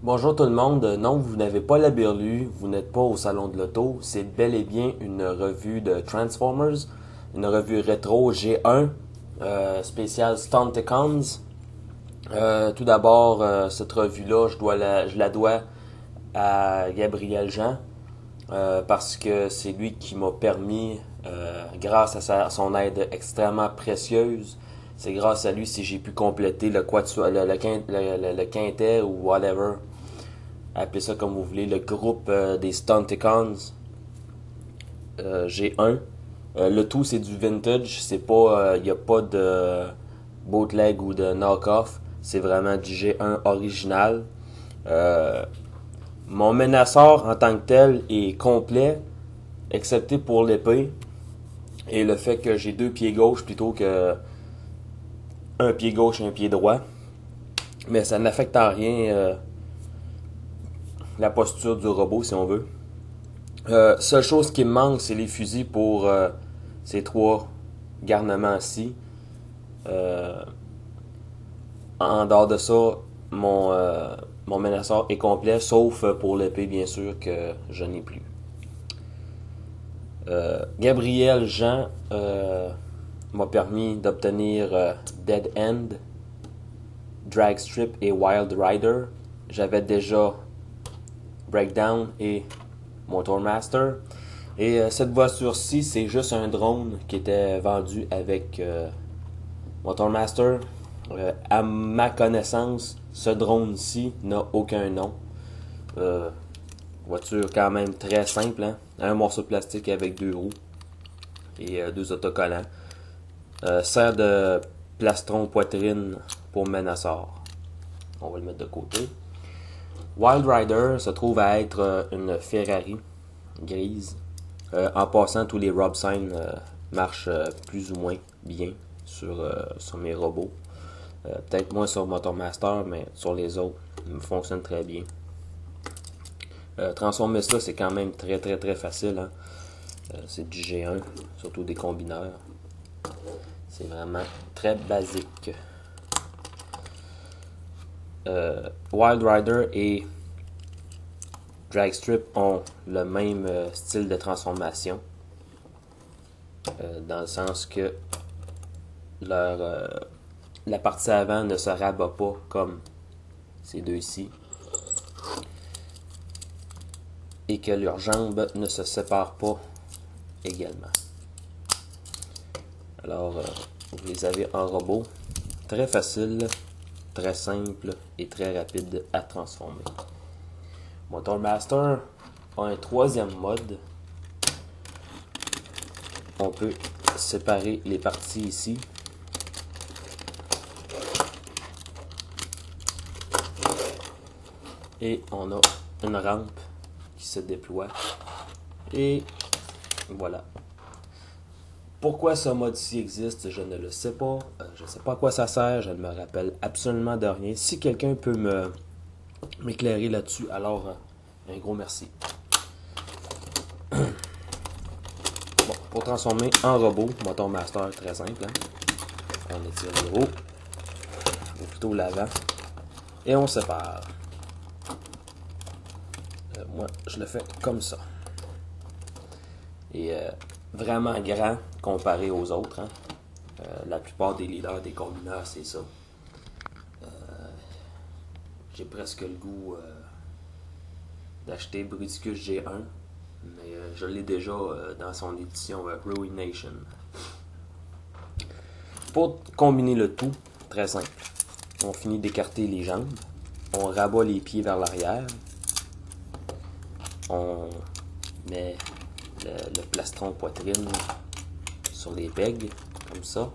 Bonjour tout le monde. Non, vous n'avez pas la Berlue, vous n'êtes pas au Salon de l'Auto. C'est bel et bien une revue de Transformers, une revue rétro G1, spéciale Stunticons. Tout d'abord, cette revue-là, je la dois à Gabriel Jean, parce que c'est lui qui m'a permis, grâce à son aide extrêmement précieuse, c'est grâce à lui si j'ai pu compléter le quintet ou whatever. Appelez ça comme vous voulez, le groupe des Stunticons G1. Le tout c'est du vintage, c'est pas, y a pas de bootleg ou de knock-off, c'est vraiment du G1 original. Euh, Mon Menacor en tant que tel est complet, excepté pour l'épée et le fait que j'ai deux pieds gauche plutôt que un pied gauche et un pied droit. Mais ça n'affecte en rien la posture du robot si on veut. Seule chose qui me manque, c'est les fusils pour ces trois garnements-ci. Euh, En dehors de ça, mon Menacor est complet, sauf pour l'épée, bien sûr, que je n'ai plus. Gabriel Jean m'a permis d'obtenir Dead End, Drag Strip et Wild Rider. J'avais déjà Breakdown et Motormaster. Et cette voiture-ci, c'est juste un drone qui était vendu avec Motormaster. À ma connaissance, ce drone-ci n'a aucun nom. Voiture quand même très simple, hein? Un morceau de plastique avec deux roues et deux autocollants. Sert de plastron poitrine pour Menacor. On va le mettre de côté. Wild Rider se trouve à être une Ferrari grise. En passant, tous les Rob Sign marchent plus ou moins bien sur mes robots. Peut-être moins sur Motormaster, mais sur les autres, ils fonctionnent très bien. Transformer ça, c'est quand même très très très facile. Hein? C'est du G1, surtout des combineurs. C'est vraiment très basique. Wild Rider et Dragstrip ont le même style de transformation. Dans le sens que la partie avant ne se rabat pas comme ces deux-ci. Et que leurs jambes ne se séparent pas également. Alors, vous les avez en robot. Très facile, très simple et très rapide à transformer. Motormaster a un troisième mode. On peut séparer les parties ici. Et on a une rampe qui se déploie. Et voilà. Pourquoi ce mode-ci existe, je ne le sais pas. Je ne sais pas à quoi ça sert, je ne me rappelle absolument de rien. Si quelqu'un peut m'éclairer là-dessus, alors un gros merci. Bon, pour transformer en robot, Motormaster très simple. Hein? On étire les roues, ou plutôt l'avant, et on sépare. Moi, je le fais comme ça. Et vraiment grand comparé aux autres. Hein? La plupart des leaders des combineurs, c'est ça. J'ai presque le goût d'acheter Bruticus G1, mais je l'ai déjà dans son édition Ruination. Pour combiner le tout, très simple. On finit d'écarter les jambes, on rabat les pieds vers l'arrière, on met le plastron poitrine sur les pegs, comme ça.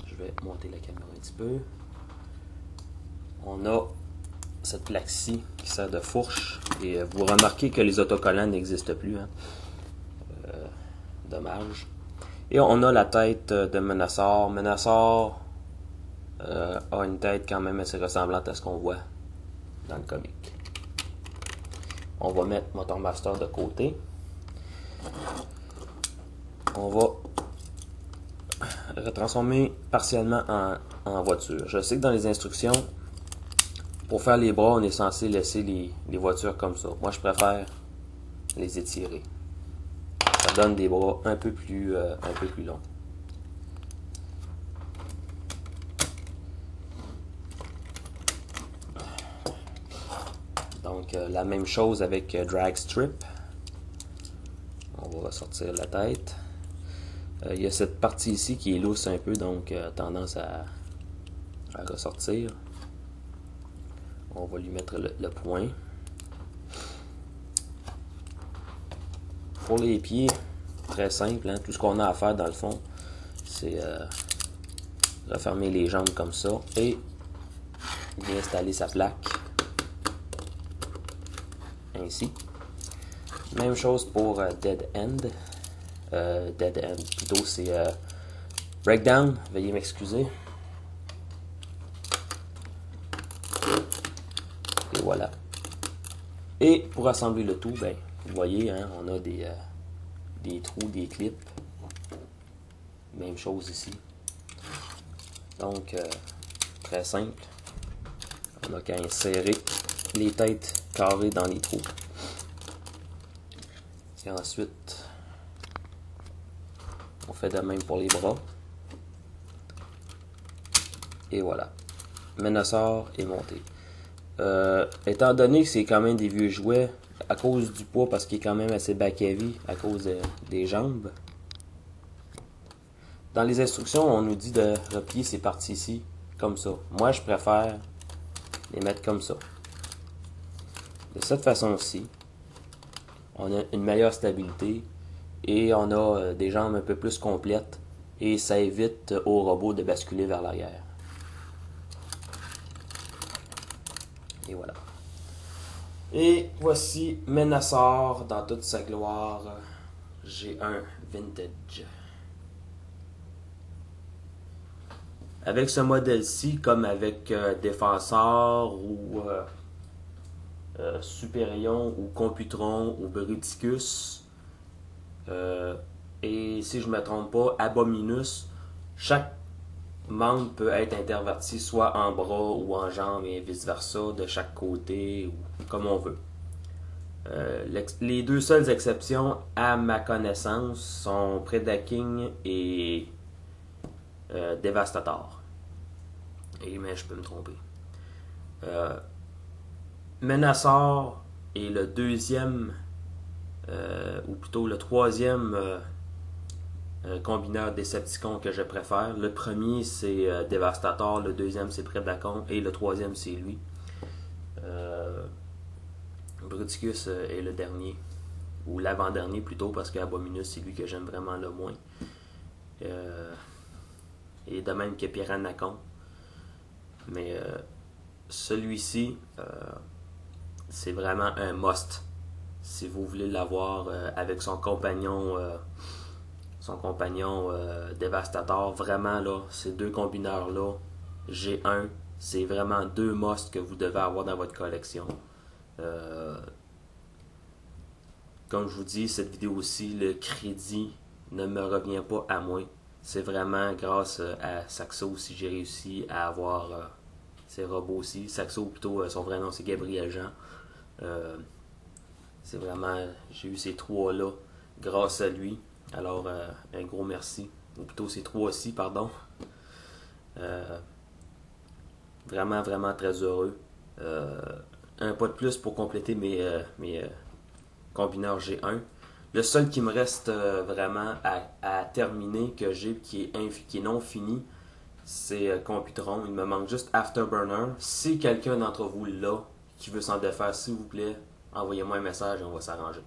Je vais monter la caméra un petit peu. On a cette plaque-ci qui sert de fourche. Et vous remarquez que les autocollants n'existent plus. Hein? Dommage. Et on a la tête de Menacor. Menacor a une tête quand même assez ressemblante à ce qu'on voit dans le comic. On va mettre Motormaster de côté. On va retransformer partiellement en voiture. Je sais que dans les instructions, Pour faire les bras, on est censé laisser les voitures comme ça. Moi, je préfère les étirer. Ça donne des bras un peu plus longs. Donc, la même chose avec Drag Strip. On va ressortir la tête. Il y a cette partie ici qui est lousse un peu, donc tendance à ressortir. On va lui mettre le point. Pour les pieds, très simple, hein? Tout ce qu'on a à faire dans le fond, c'est refermer les jambes comme ça et bien installer sa plaque. Ainsi. Même chose pour Dead End. Dead End, plutôt c'est Breakdown, veuillez m'excuser. Et voilà. Et pour assembler le tout, ben, vous voyez, hein, on a des trous, des clips. Même chose ici. Donc, très simple. On n'a qu'à insérer les têtes carrées dans les trous. Et ensuite, on fait de même pour les bras. Et voilà. Menaceur est monté. Étant donné que c'est quand même des vieux jouets, à cause du poids, parce qu'il est quand même assez back heavy, à cause des jambes. Dans les instructions, on nous dit de replier ces parties-ci, comme ça. Moi, je préfère les mettre comme ça. De cette façon-ci, on a une meilleure stabilité et on a des jambes un peu plus complètes et ça évite au robot de basculer vers l'arrière. Et voilà. Et voici Menaceur dans toute sa gloire G1 Vintage. Avec ce modèle-ci, comme avec Défenseur ou Superion ou Computron ou Bruticus, et si je ne me trompe pas, Abominus, chaque membre peut être interverti soit en bras ou en jambes et vice versa, de chaque côté ou comme on veut. Les deux seules exceptions à ma connaissance sont Predaking et Devastator. Mais je peux me tromper. Menaceur est le deuxième, ou plutôt le troisième combineur Decepticon que je préfère. Le premier c'est Devastator, le deuxième c'est Predacon et le troisième c'est lui. Bruticus est le dernier, ou l'avant-dernier plutôt, parce qu'Abominus c'est lui que j'aime vraiment le moins. Et de même que Piranacon. Mais celui-ci, c'est vraiment un must. Si vous voulez l'avoir avec son compagnon Dévastator, vraiment là, ces deux combineurs-là, G1, c'est vraiment deux musts que vous devez avoir dans votre collection. Comme je vous dis, cette vidéo-ci, le crédit ne me revient pas à moi. C'est vraiment grâce à Saxo si j'ai réussi à avoir ces robots-ci. Saxo, plutôt, son vrai nom c'est Gabriel Jean. C'est vraiment, j'ai eu ces trois-là grâce à lui. Alors, un gros merci. Ou plutôt ces trois-ci, pardon. Vraiment, vraiment très heureux. Un pas de plus pour compléter mes combineur G1. Le seul qui me reste vraiment à terminer, que j'ai, qui est non fini, c'est Computron. Il me manque juste Afterburner. Si quelqu'un d'entre vous l'a, qui veut s'en défaire, s'il vous plaît, envoyez-moi un message et on va s'arranger.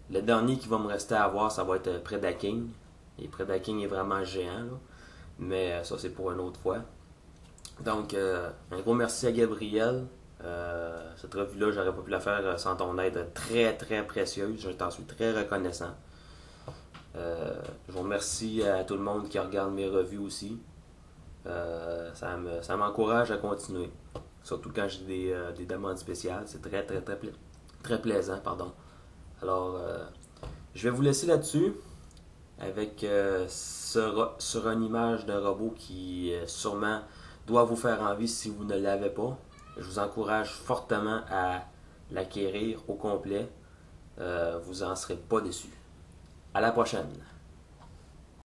Le dernier qui va me rester à voir, ça va être Predaking. Et Predaking est vraiment géant, là. Mais ça, c'est pour une autre fois. Donc, un gros merci à Gabriel. Cette revue-là, j'aurais pas pu la faire sans ton aide très très précieuse. Je t'en suis très reconnaissant. Je vous remercie à tout le monde qui regarde mes revues aussi. Ça m'encourage à continuer. Surtout quand j'ai des demandes spéciales. C'est très plaisant, pardon. Alors, je vais vous laisser là-dessus avec sur une image d'un robot qui sûrement doit vous faire envie si vous ne l'avez pas. Je vous encourage fortement à l'acquérir au complet. Vous n'en serez pas déçus. À la prochaine!